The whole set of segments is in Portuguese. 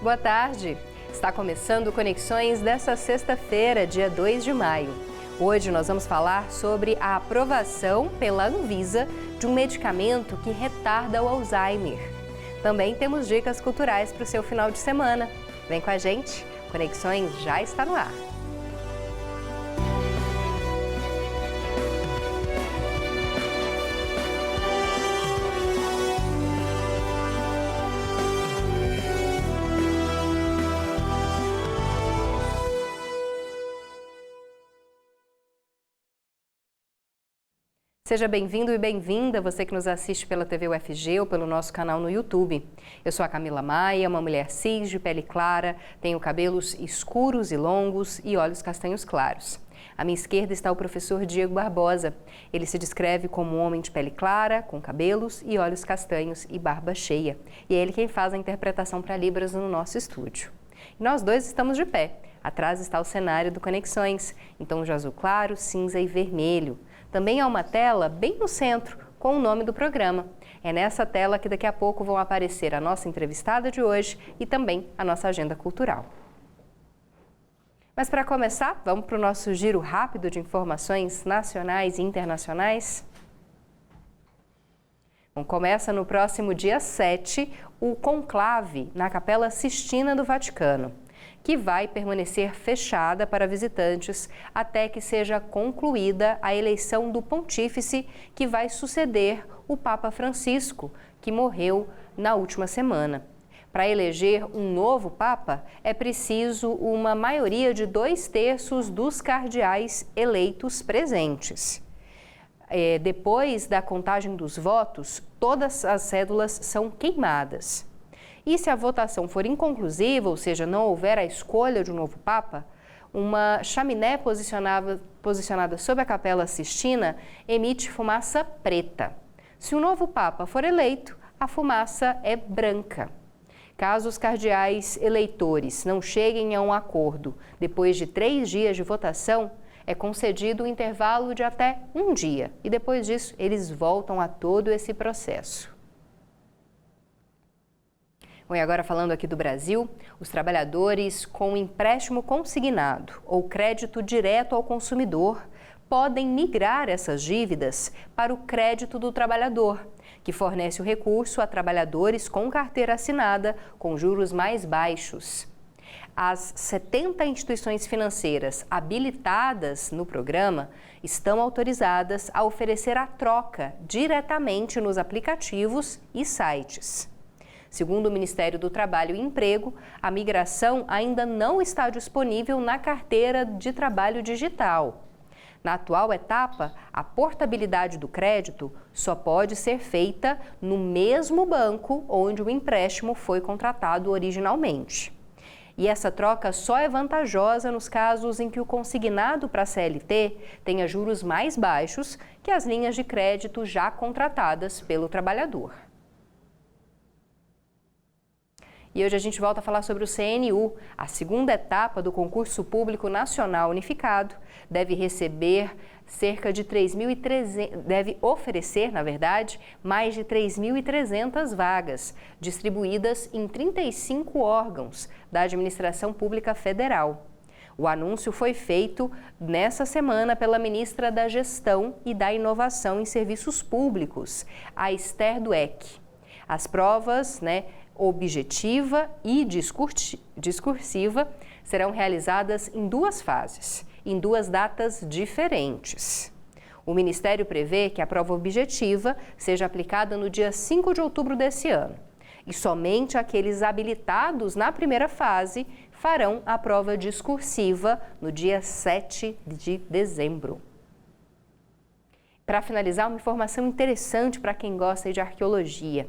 Boa tarde! Está começando Conexões desta sexta-feira, dia 2 de maio. Hoje nós vamos falar sobre a aprovação pela Anvisa de um medicamento que retarda o Alzheimer. Também temos dicas culturais para o seu final de semana. Vem com a gente, Conexões já está no ar. Seja bem-vindo e bem-vinda, você que nos assiste pela TV UFG ou pelo nosso canal no YouTube. Eu sou a Camila Maia, uma mulher cis, de pele clara, tenho cabelos escuros e longos e olhos castanhos claros. À minha esquerda está o professor Diego Barbosa. Ele se descreve como um homem de pele clara, com cabelos e olhos castanhos e barba cheia. E é ele quem faz a interpretação para Libras no nosso estúdio. E nós dois estamos de pé. Atrás está o cenário do Conexões, em tons de azul claro, cinza e vermelho. Também há uma tela bem no centro com o nome do programa. É nessa tela que daqui a pouco vão aparecer a nossa entrevistada de hoje e também a nossa agenda cultural. Mas para começar, vamos para o nosso giro rápido de informações nacionais e internacionais? Bom, começa no próximo dia 7 o conclave na Capela Sistina do Vaticano, que vai permanecer fechada para visitantes até que seja concluída a eleição do pontífice que vai suceder o Papa Francisco, que morreu na última semana. Para eleger um novo Papa, é preciso uma maioria de 2/3 dos cardeais eleitos presentes. Depois da contagem dos votos, todas as cédulas são queimadas. E se a votação for inconclusiva, ou seja, não houver a escolha de um novo Papa, uma chaminé posicionada sob a Capela Sistina emite fumaça preta. Se o novo Papa for eleito, a fumaça é branca. Caso os cardeais eleitores não cheguem a um acordo depois de 3 dias de votação, é concedido um intervalo de até 1 dia e depois disso eles voltam a todo esse processo. Bom, e agora falando aqui do Brasil, os trabalhadores com empréstimo consignado ou crédito direto ao consumidor podem migrar essas dívidas para o crédito do trabalhador, que fornece o recurso a trabalhadores com carteira assinada com juros mais baixos. As 70 instituições financeiras habilitadas no programa estão autorizadas a oferecer a troca diretamente nos aplicativos e sites. Segundo o Ministério do Trabalho e Emprego, a migração ainda não está disponível na carteira de trabalho digital. Na atual etapa, a portabilidade do crédito só pode ser feita no mesmo banco onde o empréstimo foi contratado originalmente. E essa troca só é vantajosa nos casos em que o consignado para a CLT tenha juros mais baixos que as linhas de crédito já contratadas pelo trabalhador. E hoje a gente volta a falar sobre o CNU. A segunda etapa do concurso público nacional unificado deve oferecer, mais de 3.300 vagas, distribuídas em 35 órgãos da administração pública federal. O anúncio foi feito nessa semana pela ministra da Gestão e da Inovação em Serviços Públicos, a Esther Dweck. As provas, objetiva e discursiva serão realizadas em 2 fases, em 2 datas diferentes. O Ministério prevê que a prova objetiva seja aplicada no dia 5 de outubro desse ano e somente aqueles habilitados na primeira fase farão a prova discursiva no dia 7 de dezembro. Para finalizar, uma informação interessante para quem gosta de arqueologia.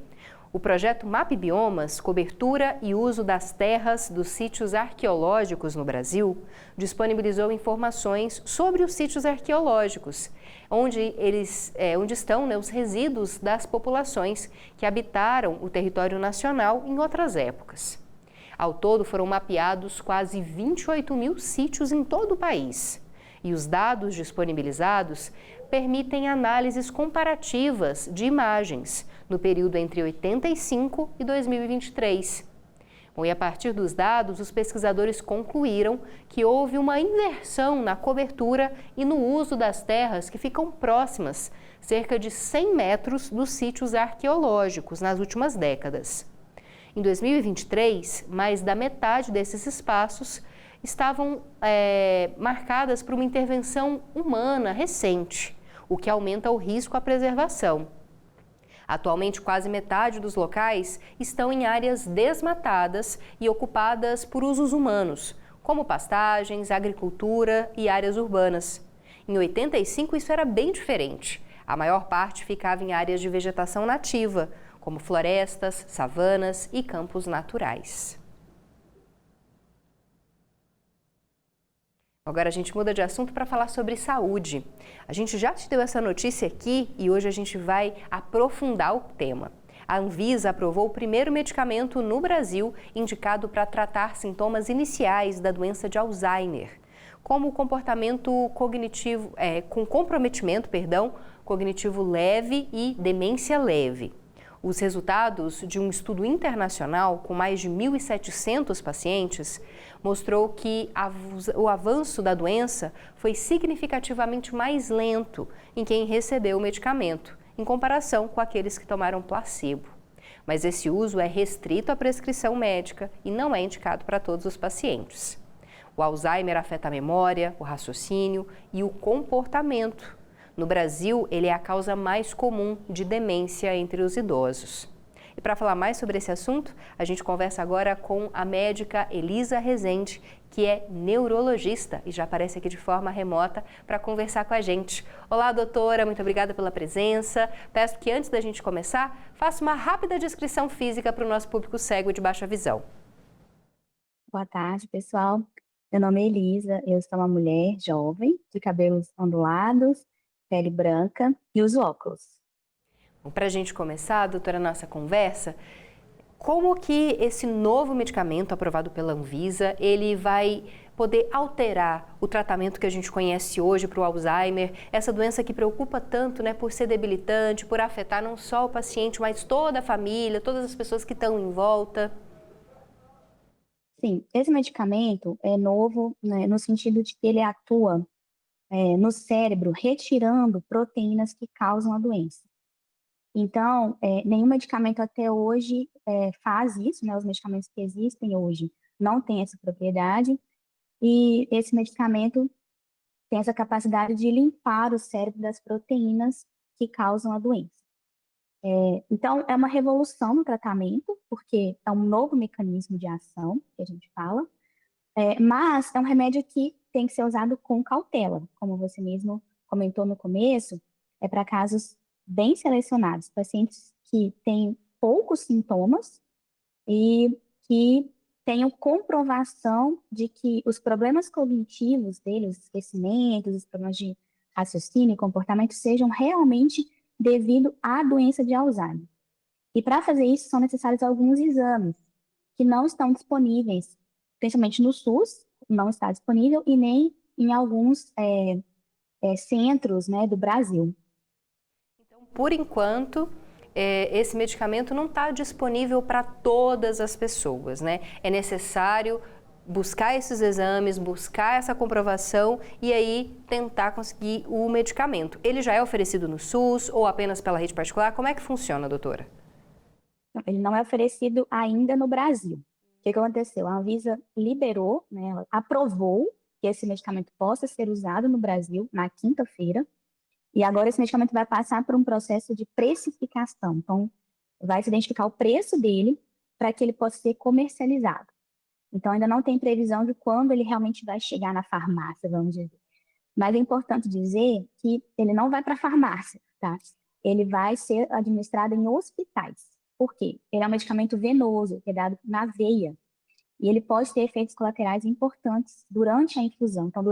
O projeto MAP Biomas, cobertura e uso das terras dos sítios arqueológicos no Brasil, disponibilizou informações sobre os sítios arqueológicos, onde estão os resíduos das populações que habitaram o território nacional em outras épocas. Ao todo, foram mapeados quase 28.000 sítios em todo o país. E os dados disponibilizados permitem análises comparativas de imagens no período entre 85 e 2023. Bom, e a partir dos dados, os pesquisadores concluíram que houve uma inversão na cobertura e no uso das terras que ficam próximas, cerca de 100 metros dos sítios arqueológicos nas últimas décadas. Em 2023, mais da metade desses espaços estavam marcadas por uma intervenção humana recente, o que aumenta o risco à preservação. Atualmente, quase metade dos locais estão em áreas desmatadas e ocupadas por usos humanos, como pastagens, agricultura e áreas urbanas. Em 85, isso era bem diferente. A maior parte ficava em áreas de vegetação nativa, como florestas, savanas e campos naturais. Agora a gente muda de assunto para falar sobre saúde. A gente já te deu essa notícia aqui e hoje a gente vai aprofundar o tema. A Anvisa aprovou o primeiro medicamento no Brasil indicado para tratar sintomas iniciais da doença de Alzheimer, como comportamento cognitivo, com comprometimento, cognitivo leve e demência leve. Os resultados de um estudo internacional com mais de 1.700 pacientes mostrou que o avanço da doença foi significativamente mais lento em quem recebeu o medicamento, em comparação com aqueles que tomaram placebo. Mas esse uso é restrito à prescrição médica e não é indicado para todos os pacientes. O Alzheimer afeta a memória, o raciocínio e o comportamento. No Brasil, ele é a causa mais comum de demência entre os idosos. E para falar mais sobre esse assunto, a gente conversa agora com a médica Elisa Rezende, que é neurologista e já aparece aqui de forma remota para conversar com a gente. Olá, doutora, muito obrigada pela presença. Peço que antes da gente começar, faça uma rápida descrição física para o nosso público cego e de baixa visão. Boa tarde, pessoal. Meu nome é Elisa, eu sou uma mulher jovem, de cabelos ondulados, pele branca e uso óculos. Para a gente começar, doutora, a nossa conversa, como que esse novo medicamento aprovado pela Anvisa, ele vai poder alterar o tratamento que a gente conhece hoje para o Alzheimer, essa doença que preocupa tanto, né, por ser debilitante, por afetar não só o paciente, mas toda a família, todas as pessoas que estão em volta? Sim, esse medicamento é novo, né, no sentido de que ele atua no cérebro, retirando proteínas que causam a doença. Então, nenhum medicamento até hoje faz isso, né? Os medicamentos que existem hoje não têm essa propriedade, e esse medicamento tem essa capacidade de limpar o cérebro das proteínas que causam a doença. Então, é uma revolução no tratamento, porque é um novo mecanismo de ação, que a gente fala, mas é um remédio que tem que ser usado com cautela, como você mesmo comentou no começo, é para casos bem selecionados, pacientes que têm poucos sintomas e que tenham comprovação de que os problemas cognitivos deles, os esquecimentos, os problemas de raciocínio e comportamento sejam realmente devido à doença de Alzheimer. E para fazer isso são necessários alguns exames que não estão disponíveis, principalmente no SUS, não está disponível, e nem em alguns centros, né, do Brasil. Então, por enquanto, esse medicamento não está disponível para todas as pessoas, né? É necessário buscar esses exames, buscar essa comprovação e aí tentar conseguir o medicamento. Ele já é oferecido no SUS ou apenas pela rede particular? Como é que funciona, doutora? Ele não é oferecido ainda no Brasil. O que aconteceu? A Anvisa liberou, né, ela aprovou que esse medicamento possa ser usado no Brasil na quinta-feira, e agora esse medicamento vai passar por um processo de precificação. Então, vai se identificar o preço dele para que ele possa ser comercializado. Então, ainda não tem previsão de quando ele realmente vai chegar na farmácia, vamos dizer. Mas é importante dizer que ele não vai para a farmácia, tá? Ele vai ser administrado em hospitais. Por quê? Ele é um medicamento venoso, que é dado na veia. E ele pode ter efeitos colaterais importantes durante a infusão. Então,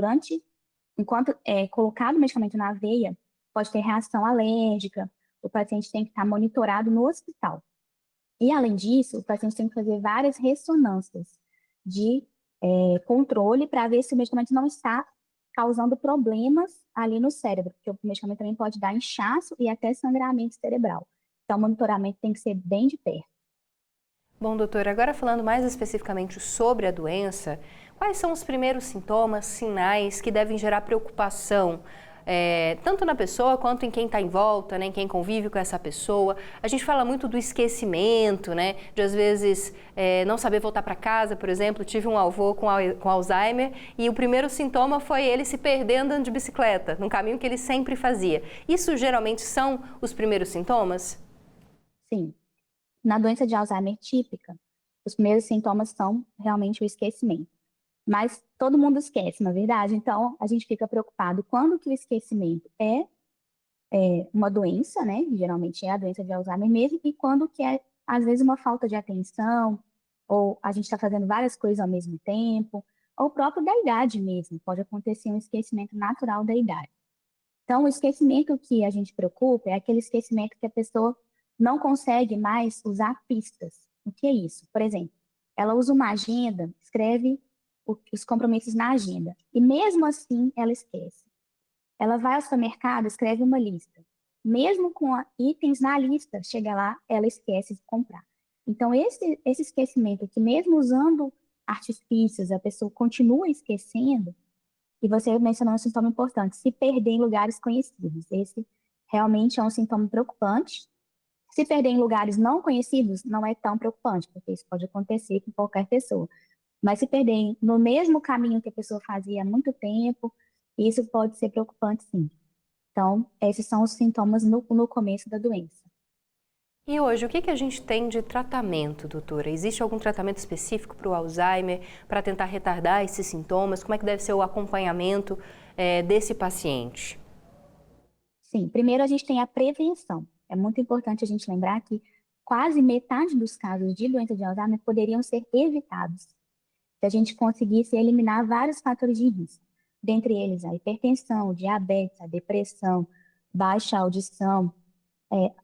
enquanto é colocado o medicamento na veia, pode ter reação alérgica, o paciente tem que estar monitorado no hospital. E, além disso, o paciente tem que fazer várias ressonâncias de controle para ver se o medicamento não está causando problemas ali no cérebro, porque o medicamento também pode dar inchaço e até sangramento cerebral. Então, o monitoramento tem que ser bem de perto. Bom, doutora, agora falando mais especificamente sobre a doença, quais são os primeiros sintomas, sinais que devem gerar preocupação, tanto na pessoa quanto em quem está em volta, né, em quem convive com essa pessoa? A gente fala muito do esquecimento, né, de às vezes não saber voltar para casa, por exemplo. Tive um avô com Alzheimer e o primeiro sintoma foi ele se perder andando de bicicleta, num caminho que ele sempre fazia. Isso geralmente são os primeiros sintomas? Sim. Na doença de Alzheimer típica, os primeiros sintomas são realmente o esquecimento. Mas todo mundo esquece, na verdade. Então, a gente fica preocupado quando que o esquecimento é uma doença, né? Geralmente é a doença de Alzheimer mesmo, e quando que é, às vezes, uma falta de atenção, ou a gente está fazendo várias coisas ao mesmo tempo, ou próprio da idade mesmo. Pode acontecer um esquecimento natural da idade. Então, o esquecimento que a gente preocupa é aquele esquecimento que a pessoa não consegue mais usar pistas. O que é isso? Por exemplo, ela usa uma agenda, escreve os compromissos na agenda, e mesmo assim ela esquece. Ela vai ao supermercado, escreve uma lista. Mesmo com itens na lista, chega lá, ela esquece de comprar. Então, esse esquecimento, que mesmo usando artifícios, a pessoa continua esquecendo, e você mencionou um sintoma importante, se perder em lugares conhecidos. Esse realmente é um sintoma preocupante. Se perder em lugares não conhecidos, não é tão preocupante, porque isso pode acontecer com qualquer pessoa. Mas se perder no mesmo caminho que a pessoa fazia há muito tempo, isso pode ser preocupante, sim. Então, esses são os sintomas no começo da doença. E hoje, o que a gente tem de tratamento, doutora? Existe algum tratamento específico para o Alzheimer, para tentar retardar esses sintomas? Como é que deve ser o acompanhamento desse paciente? Sim, primeiro a gente tem a prevenção. É muito importante a gente lembrar que quase metade dos casos de doença de Alzheimer poderiam ser evitados se a gente conseguisse eliminar vários fatores de risco. Dentre eles, a hipertensão, o diabetes, a depressão, baixa audição,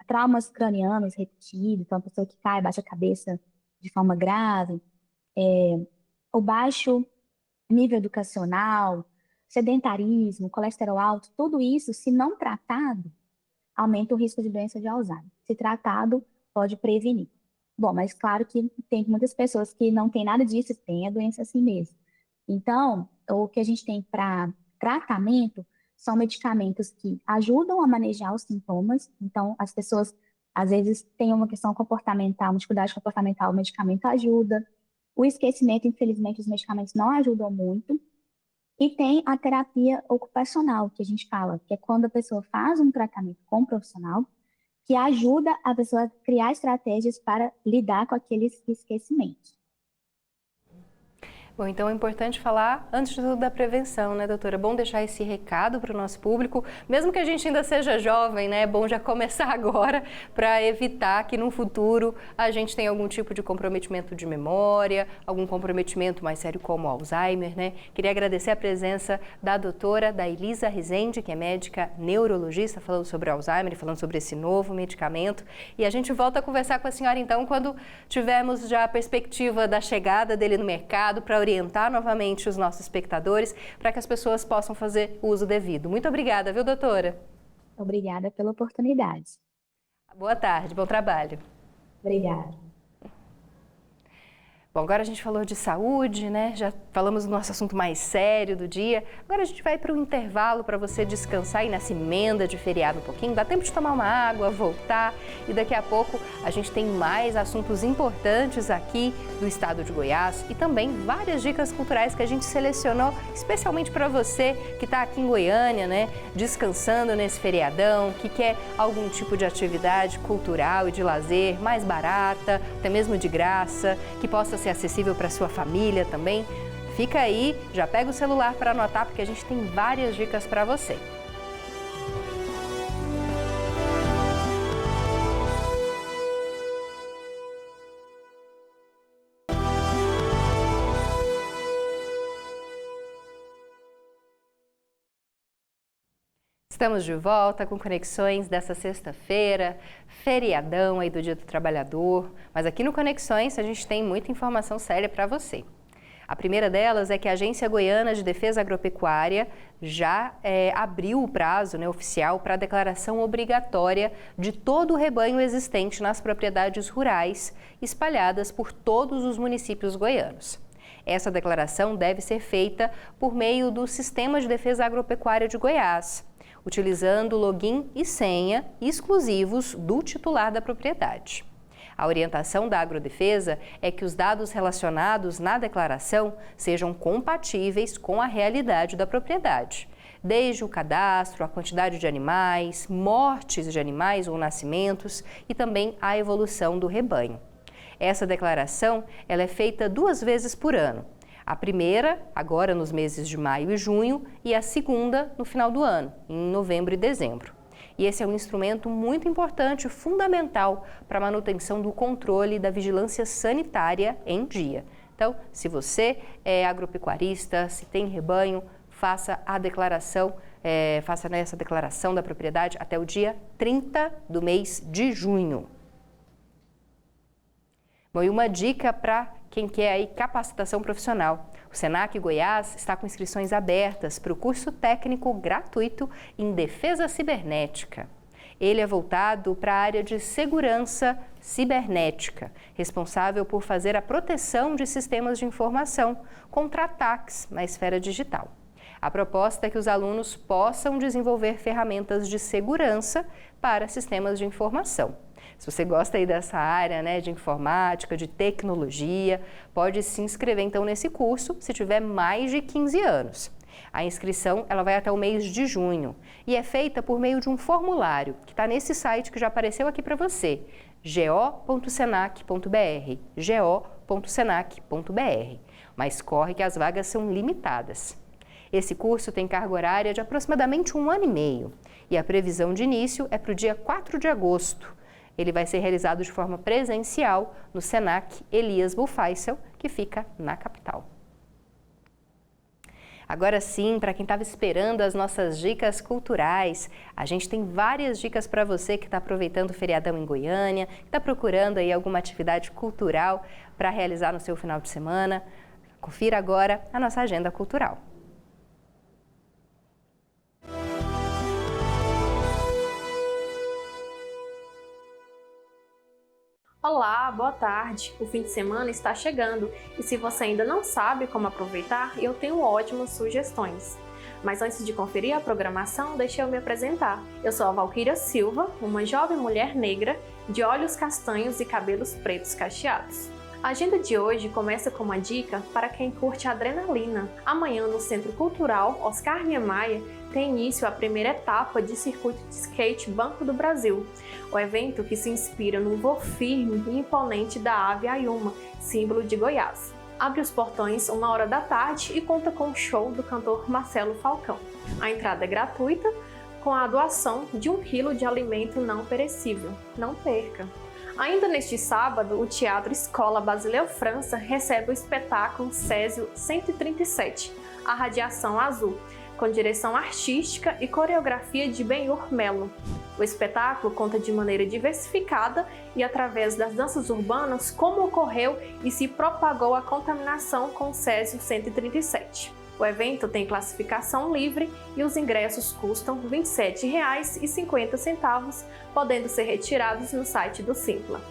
traumas cranianos repetidos, então a pessoa que cai, baixa a cabeça de forma grave, o baixo nível educacional, sedentarismo, colesterol alto, tudo isso, se não tratado, aumenta o risco de doença de Alzheimer. Se tratado, pode prevenir. Bom, mas claro que tem muitas pessoas que não têm nada disso, têm a doença assim mesmo. Então, o que a gente tem para tratamento são medicamentos que ajudam a manejar os sintomas. Então, as pessoas, às vezes, têm uma questão comportamental, uma dificuldade comportamental, o medicamento ajuda. O esquecimento, infelizmente, os medicamentos não ajudam muito. E tem a terapia ocupacional, que a gente fala, que é quando a pessoa faz um tratamento com um profissional que ajuda a pessoa a criar estratégias para lidar com aqueles esquecimentos. Bom, então é importante falar, antes de tudo, da prevenção, né, doutora? É bom deixar esse recado para o nosso público, mesmo que a gente ainda seja jovem, né? É bom já começar agora para evitar que no futuro a gente tenha algum tipo de comprometimento de memória, algum comprometimento mais sério como Alzheimer, né? Queria agradecer a presença da doutora Dailisa Rezende, que é médica neurologista, falando sobre Alzheimer e falando sobre esse novo medicamento. E a gente volta a conversar com a senhora, então, quando tivermos já a perspectiva da chegada dele no mercado, para orientar novamente os nossos espectadores, para que as pessoas possam fazer o uso devido. Muito obrigada, viu, doutora? Obrigada pela oportunidade. Boa tarde, bom trabalho. Obrigada. Bom, agora a gente falou de saúde, né? Já falamos do nosso assunto mais sério do dia. Agora a gente vai para o intervalo para você descansar e nessa emenda de feriado um pouquinho. Dá tempo de tomar uma água, voltar e daqui a pouco a gente tem mais assuntos importantes aqui do estado de Goiás e também várias dicas culturais que a gente selecionou especialmente para você que está aqui em Goiânia, né? Descansando nesse feriadão, que quer algum tipo de atividade cultural e de lazer mais barata, até mesmo de graça, que possa ser acessível para sua família também. Fica aí, já pega o celular para anotar porque a gente tem várias dicas para você. Estamos de volta com Conexões dessa sexta-feira, feriadão aí do Dia do Trabalhador, mas aqui no Conexões a gente tem muita informação séria para você. A primeira delas é que a Agência Goiana de Defesa Agropecuária já abriu o prazo oficial para a declaração obrigatória de todo o rebanho existente nas propriedades rurais espalhadas por todos os municípios goianos. Essa declaração deve ser feita por meio do Sistema de Defesa Agropecuária de Goiás, utilizando login e senha exclusivos do titular da propriedade. A orientação da Agrodefesa é que os dados relacionados na declaração sejam compatíveis com a realidade da propriedade, desde o cadastro, a quantidade de animais, mortes de animais ou nascimentos e também a evolução do rebanho. Essa declaração ela é feita 2 vezes por ano. A primeira, agora nos meses de maio e junho, e a segunda no final do ano, em novembro e dezembro. E esse é um instrumento muito importante, fundamental para a manutenção do controle da vigilância sanitária em dia. Então, se você é agropecuarista, se tem rebanho, faça a declaração, faça essa declaração da propriedade até o dia 30 do mês de junho. Bom, e uma dica para quem quer aí capacitação profissional. O Senac Goiás está com inscrições abertas para o curso técnico gratuito em defesa cibernética. Ele é voltado para a área de segurança cibernética, responsável por fazer a proteção de sistemas de informação contra ataques na esfera digital. A proposta é que os alunos possam desenvolver ferramentas de segurança para sistemas de informação. Se você gosta aí dessa área, de informática, de tecnologia, pode se inscrever então nesse curso se tiver mais de 15 anos. A inscrição ela vai até o mês de junho e é feita por meio de um formulário que está nesse site que já apareceu aqui para você, go.senac.br, go.senac.br. Mas corre que as vagas são limitadas. Esse curso tem carga horária de aproximadamente 1 ano e meio e a previsão de início é para o dia 4 de agosto. Ele vai ser realizado de forma presencial no Senac Elias Bulfaisel, que fica na capital. Agora sim, para quem estava esperando as nossas dicas culturais, a gente tem várias dicas para você que está aproveitando o feriadão em Goiânia, que está procurando aí alguma atividade cultural para realizar no seu final de semana. Confira agora a nossa agenda cultural. Olá, boa tarde! O fim de semana está chegando e se você ainda não sabe como aproveitar, eu tenho ótimas sugestões. Mas antes de conferir a programação, deixa eu me apresentar. Eu sou a Valquíria Silva, uma jovem mulher negra de olhos castanhos e cabelos pretos cacheados. A agenda de hoje começa com uma dica para quem curte adrenalina. Amanhã, no Centro Cultural Oscar Niemeyer, tem início a primeira etapa de circuito de skate Banco do Brasil. O evento que se inspira no voo firme e imponente da ave Ayuma, símbolo de Goiás. Abre os portões 1h da tarde e conta com o show do cantor Marcelo Falcão. A entrada é gratuita, com a doação de 1 quilo de alimento não perecível. Não perca! Ainda neste sábado, o Teatro Escola Basileu França recebe o espetáculo Césio 137, A Radiação Azul, com direção artística e coreografia de Benhur Melo. O espetáculo conta de maneira diversificada e através das danças urbanas como ocorreu e se propagou a contaminação com o Césio 137. O evento tem classificação livre e os ingressos custam R$ 27,50, podendo ser retirados no site do Simpla.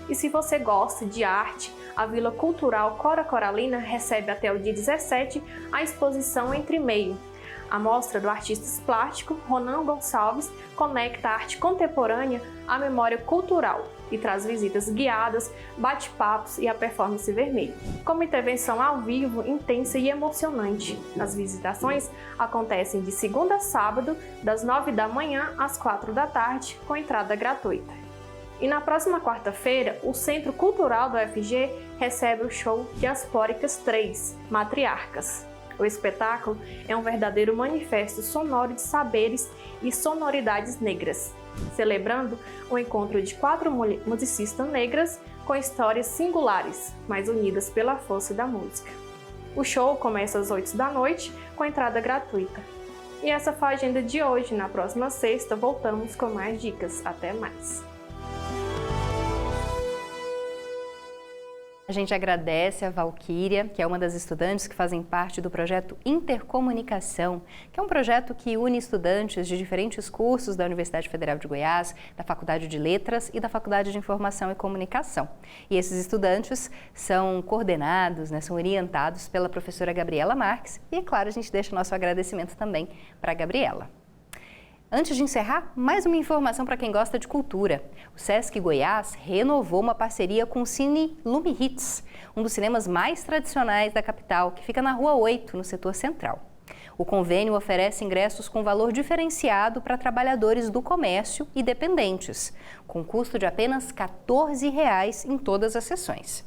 E se você gosta de arte, a Vila Cultural Cora Coralina recebe até o dia 17 a exposição Entre Meio. A mostra do artista plástico Ronan Gonçalves conecta a arte contemporânea à memória cultural e traz visitas guiadas, bate-papos e a performance vermelha. Com uma intervenção ao vivo, intensa e emocionante. As visitações acontecem de segunda a sábado, das 9 da manhã às 4 da tarde, com entrada gratuita. E na próxima quarta-feira, o Centro Cultural do UFG recebe o show Diaspóricas 3, Matriarcas. O espetáculo é um verdadeiro manifesto sonoro de saberes e sonoridades negras, celebrando o encontro de 4 musicistas negras com histórias singulares, mas unidas pela força da música. O show começa às 8 da noite, com entrada gratuita. E essa foi a agenda de hoje. Na próxima sexta, voltamos com mais dicas. Até mais! A gente agradece a Valquíria, que é uma das estudantes que fazem parte do projeto Intercomunicação, que é um projeto que une estudantes de diferentes cursos da Universidade Federal de Goiás, da Faculdade de Letras e da Faculdade de Informação e Comunicação. E esses estudantes são coordenados, são orientados pela professora Gabriela Marques e, é claro, a gente deixa nosso agradecimento também para a Gabriela. Antes de encerrar, mais uma informação para quem gosta de cultura. O Sesc Goiás renovou uma parceria com o Cine Lume Hits, um dos cinemas mais tradicionais da capital, que fica na Rua 8, no setor central. O convênio oferece ingressos com valor diferenciado para trabalhadores do comércio e dependentes, com custo de apenas R$ 14,00 em todas as sessões.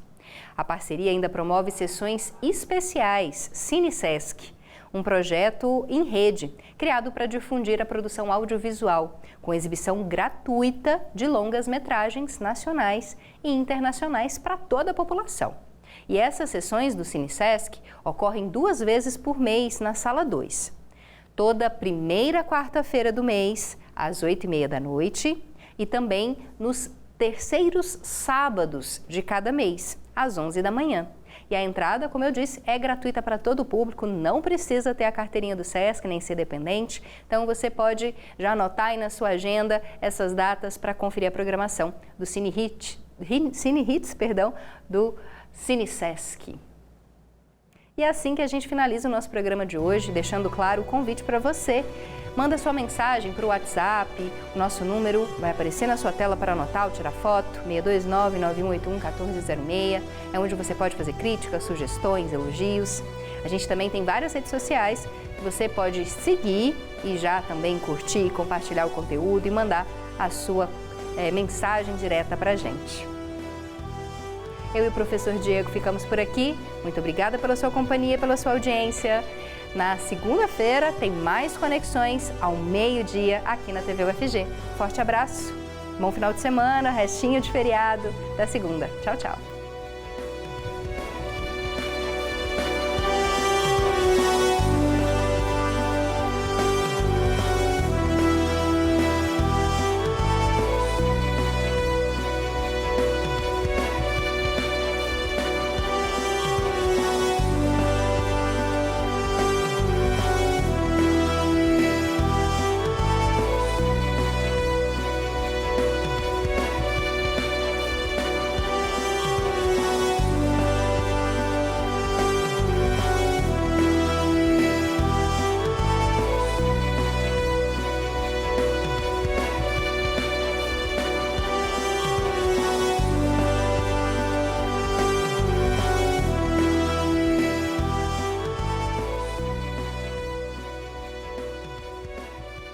A parceria ainda promove sessões especiais Cine Sesc, um projeto em rede, criado para difundir a produção audiovisual, com exibição gratuita de longas-metragens nacionais e internacionais para toda a população. E essas sessões do Cine Sesc ocorrem 2 vezes por mês na Sala 2. Toda primeira quarta-feira do mês, às 20h30 e também nos terceiros sábados de cada mês, às 11h. E a entrada, como eu disse, é gratuita para todo o público, não precisa ter a carteirinha do Sesc, nem ser dependente. Então você pode já anotar aí na sua agenda essas datas para conferir a programação do Cine Hits, do Cine Sesc. E é assim que a gente finaliza o nosso programa de hoje, deixando claro o convite para você. Manda sua mensagem para o WhatsApp, o nosso número vai aparecer na sua tela para anotar ou tirar foto, 629-9181-1406, é onde você pode fazer críticas, sugestões, elogios. A gente também tem várias redes sociais que você pode seguir e já também curtir, compartilhar o conteúdo e mandar a sua mensagem direta para a gente. Eu e o professor Diego ficamos por aqui. Muito obrigada pela sua companhia, pela sua audiência. Na segunda-feira tem mais conexões ao meio-dia aqui na TV UFG. Forte abraço, bom final de semana, restinho de feriado da segunda. Tchau, tchau.